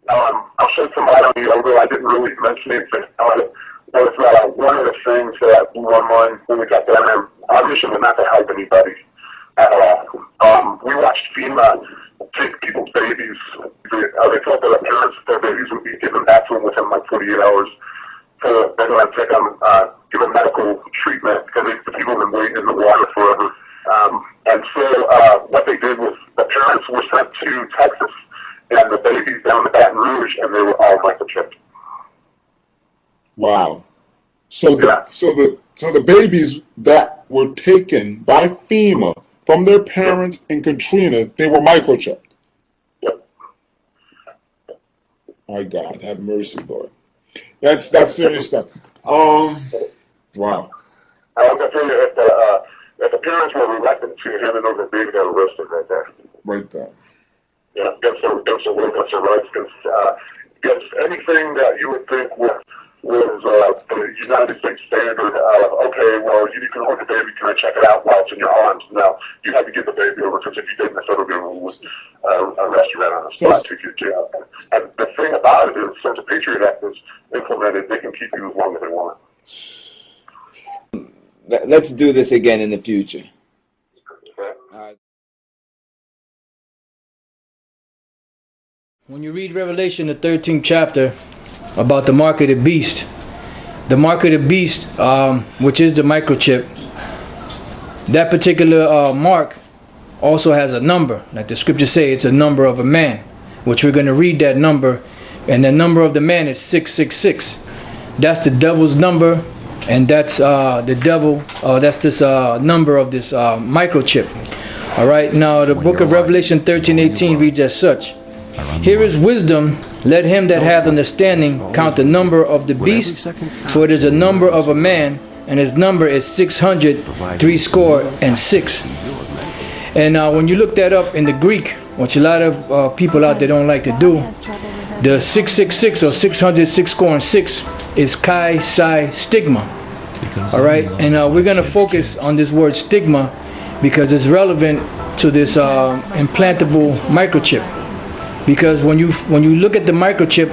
I'll shed some light on the although I didn't really mention anything about it. Was one of the things that blew my mind when we got down there, obviously not to help anybody at all. We watched FEMA take people's babies. They thought that their parents, their babies would be given back to them within like 48 hours. So they're going to take them, give them medical treatment because the people have been waiting in the water forever. And so what they did was the parents were sent to Texas and the babies down to Baton Rouge, and they were all microchipped. Wow. So the babies that were taken by FEMA from their parents in Katrina, they were microchipped. Yep. My God, have mercy, Lord. That's serious stuff. Wow. I was going to tell you if the parents were reluctant to hand it over, they got arrested right there. Right there. Yeah, against their rights, against anything that you would think was the United States standard of, okay, well, you can hold the baby, can I check it out while it's in your arms? No, you have to give the baby over because if you didn't, the federal government would arrest you right on the spot, take you to jail. And the thing about it is, since the Patriot Act is implemented, they can keep you as long as they want. Let's do this again in the future. When you read Revelation, the 13th chapter, about the mark of the beast, which is the microchip, that particular mark also has a number. Like the scriptures say, it's a number of a man, which we're going to read that number, and the number of the man is 666. That's the devil's number, and that's the devil. That's this number of this microchip. All right. Now the book of Revelation 13:18 reads as such. Here is wisdom, let him that hath understanding count the number of the beast, for it is a number of a man, and his number is 666. And when you look that up in the Greek, which a lot of people out there don't like to do, the 666 or 666 is chi psi stigma. All right, and we're going to focus on this word stigma because it's relevant to this implantable microchip. Because when you look at the microchip,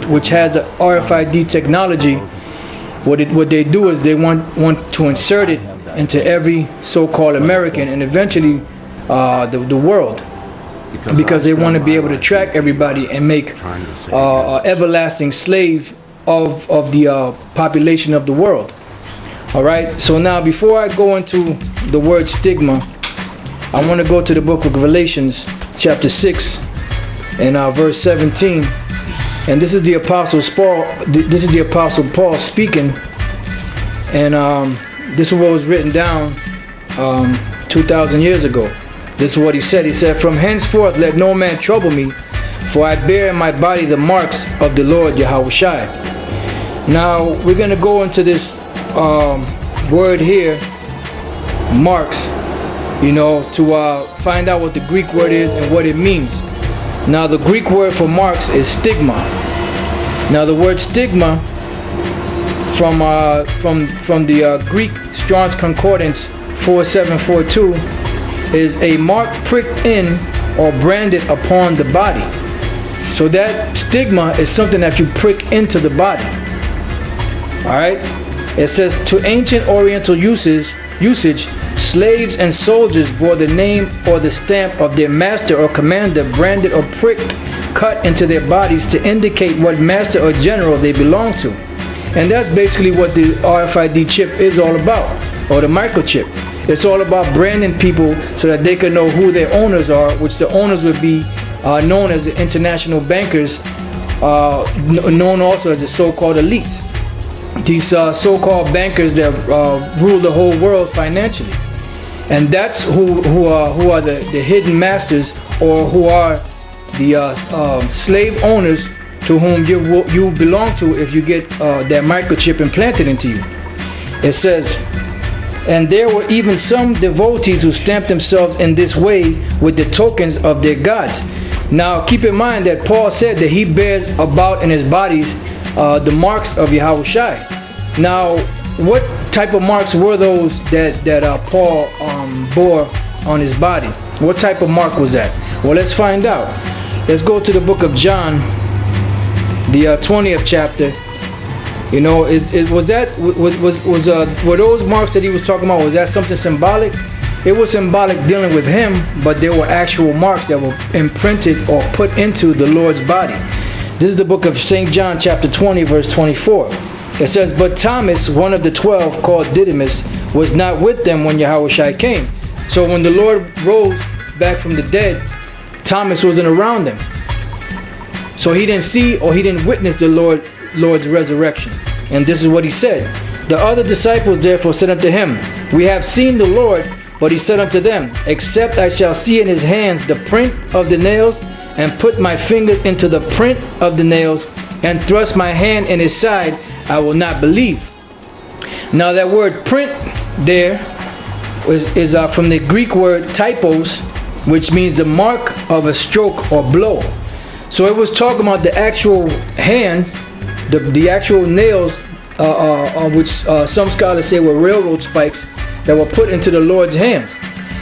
which has a RFID technology, what they do is they want to insert it into every so-called American and eventually the world, because they want to be able to track everybody and make an everlasting slave of the population of the world. All right. So now, before I go into the word stigma, I want to go to the book of Galatians, chapter 6. In verse 17, and this is the Apostle Paul speaking, and this is what was written down 2,000 years ago. This is what he said. He said, "From henceforth let no man trouble me, for I bear in my body the marks of the Lord Yahushua." Now we're going to go into this word here, marks, to find out what the Greek word is and what it means. Now the Greek word for marks is stigma. Now the word stigma from the Greek Strong's Concordance 4742 is a mark pricked in or branded upon the body. So that stigma is something that you prick into the body. Alright? It says, to ancient Oriental usage, slaves and soldiers bore the name or the stamp of their master or commander branded or pricked, cut into their bodies to indicate what master or general they belong to. And that's basically what the RFID chip is all about, or the microchip. It's all about branding people so that they can know who their owners are, which the owners would be known as the international bankers, known also as the so-called elites. These so-called bankers that rule the whole world financially. And that's who are the hidden masters, or who are the slave owners to whom you belong to if you get that microchip implanted into you. It says, and there were even some devotees who stamped themselves in this way with the tokens of their gods. Now keep in mind that Paul said that he bears about in his bodies the marks of Yahushua. Now, what type of marks were those that Paul bore on his body? What type of mark was that? Well, let's find out. Let's go to the book of John, the 20th chapter. You know, were those marks that he was talking about, was that something symbolic? It was symbolic dealing with him, but there were actual marks that were imprinted or put into the Lord's body. This is the book of St. John chapter 20 verse 24. It says, but Thomas, one of the 12, called Didymus, was not with them when Yahushua came. So when the Lord rose back from the dead, Thomas wasn't around them. So he didn't see or he didn't witness the Lord's resurrection. And this is what he said. The other disciples therefore said unto him, we have seen the Lord. But he said unto them, except I shall see in his hands the print of the nails, and put my fingers into the print of the nails, and thrust my hand in his side, I will not believe. Now that word print there is from the Greek word typos, which means the mark of a stroke or blow. So it was talking about the actual hand, the actual nails, which some scholars say were railroad spikes that were put into the Lord's hands.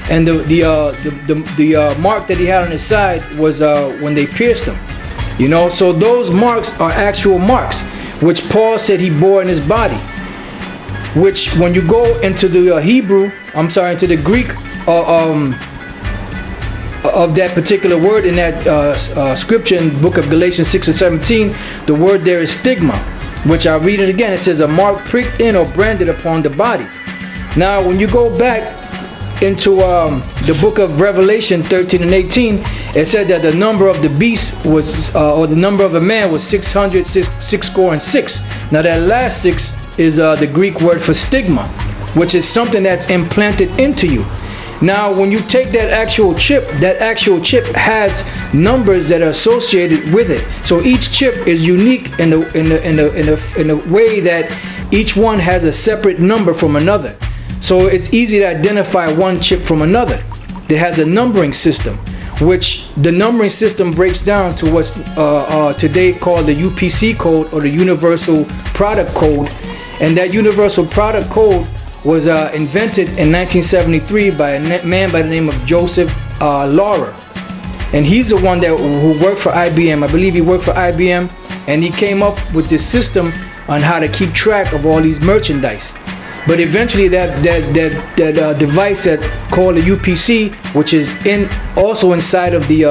And the mark that he had on his side was when they pierced him. You know, so those marks are actual marks, which Paul said he bore in his body. Which when you go into the into the Greek of that particular word in that scripture in the book of Galatians 6 and 17, the word there is stigma, which I'll read it again. It says a mark pricked in or branded upon the body. Now when you go back into the book of Revelation 13 and 18, it said that the number of the beast was, or the number of a man was 666. Now that last 6 is the Greek word for stigma, which is something that's implanted into you. Now when you take that actual chip has numbers that are associated with it. So each chip is unique in the way that each one has a separate number from another. So it's easy to identify one chip from another. It has a numbering system, which the numbering system breaks down to what's today called the UPC code, or the Universal Product Code. And that Universal Product Code was invented in 1973 by a man by the name of Joseph Laurer. And he's the one who worked for IBM. I believe he worked for IBM, and he came up with this system on how to keep track of all these merchandise. But eventually that device that called the UPC, which is also inside of the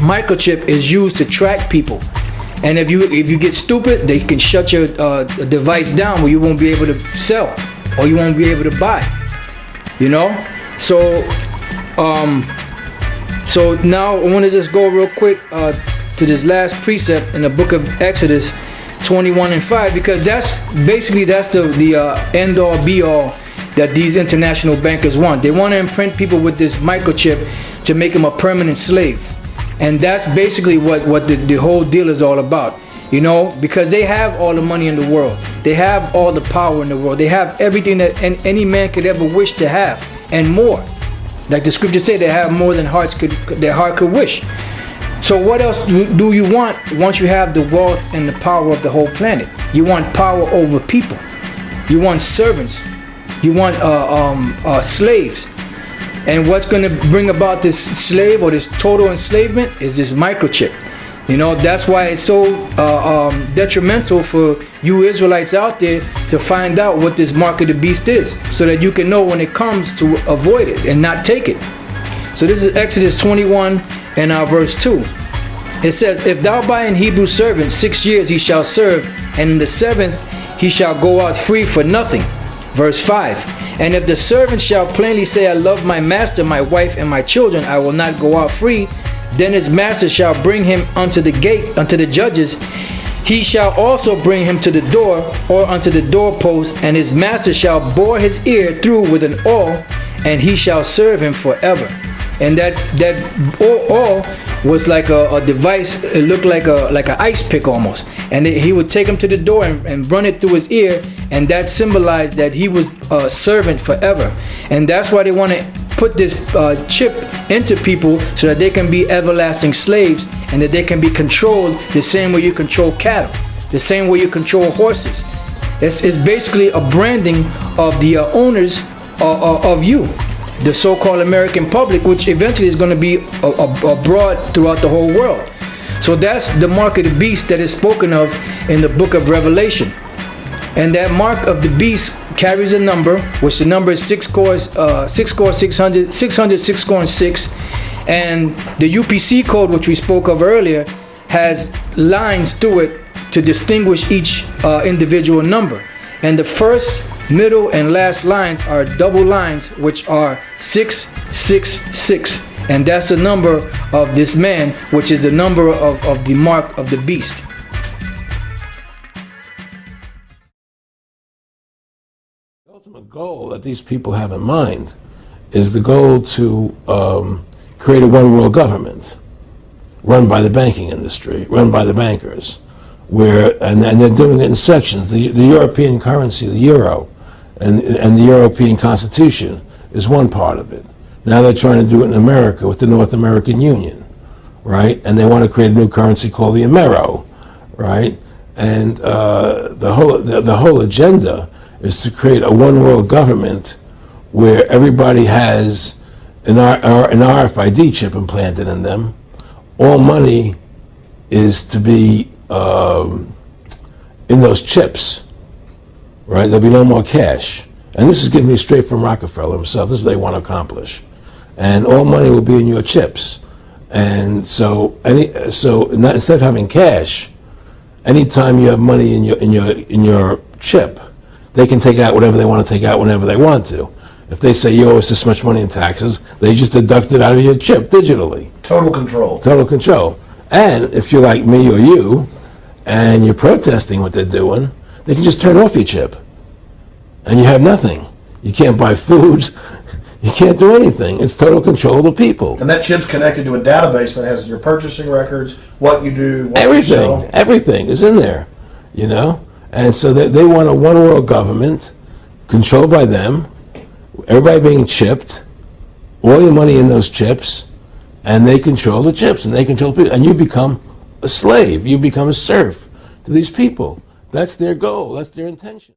microchip, is used to track people. And if you get stupid, they can shut your device down where you won't be able to sell or you won't be able to buy. You know? So now I want to just go real quick to this last precept in the book of Exodus 21 and 5, because that's the end all be all that these international bankers want. They want to imprint people with this microchip to make them a permanent slave. And that's basically what the whole deal is all about. You know, because they have all the money in the world. They have all the power in the world. They have everything that any man could ever wish to have, and more. Like the scriptures say, they have more than their heart could wish. So what else do you want once you have the wealth and the power of the whole planet? You want power over people. You want servants. You want slaves. And what's going to bring about this slave or this total enslavement is this microchip. You know, that's why it's so detrimental for you Israelites out there to find out what this mark of the beast is, so that you can know when it comes to avoid it and not take it. So this is Exodus 21 and verse 2. It says, if thou buy an Hebrew servant, 6 years he shall serve, and in the 7th he shall go out free for nothing. Verse 5. And if the servant shall plainly say, I love my master, my wife, and my children, I will not go out free, then his master shall bring him unto the gate, unto the judges. He shall also bring him to the door, or unto the doorpost, and his master shall bore his ear through with an awl, and he shall serve him forever. And that awl was like a device. It looked like an ice pick almost. And he would take him to the door and run it through his ear, and that symbolized that he was a servant forever. And that's why they want to put this chip into people, so that they can be everlasting slaves, and that they can be controlled the same way you control cattle, the same way you control horses. It's basically a branding of the owners of you, the so-called American public, which eventually is going to be abroad throughout the whole world. So that's the mark of the beast that is spoken of in the book of Revelation. And that mark of the beast carries a number, which the number is 6 scores 600, 606 score and 6. And the UPC code, which we spoke of earlier, has lines through it to distinguish each individual number. And the first, middle, and last lines are double lines, which are 666. And that's the number of this man, which is the number of the mark of the beast. The ultimate goal that these people have in mind is the goal to create a one world government run by the banking industry, run by the bankers, and they're doing it in sections. The European currency, the euro, and the European Constitution is one part of it. Now they're trying to do it in America with the North American Union, right? And they want to create a new currency called the Amero, right? And the whole agenda is to create a one world government where everybody has an RFID chip implanted in them. All money is to be in those chips, right? There'll be no more cash. And this is given me straight from Rockefeller himself. This is what they want to accomplish. And all money will be in your chips. And so instead of having cash, anytime you have money in your chip, they can take out whatever they want to take out whenever they want to. If they say you owe us this much money in taxes, they just deduct it out of your chip digitally. Total control. Total control. And if you're like me or you, and you're protesting what they're doing, they can just turn off your chip. And you have nothing. You can't buy food. You can't do anything. It's total control of the people. And that chip's connected to a database that has your purchasing records, what you do, what Everything. you sell. Everything is in there, you know? And so they want a one-world government controlled by them, everybody being chipped, all your money in those chips, and they control the chips, and they control people. And you become a slave. You become a serf to these people. That's their goal. That's their intention.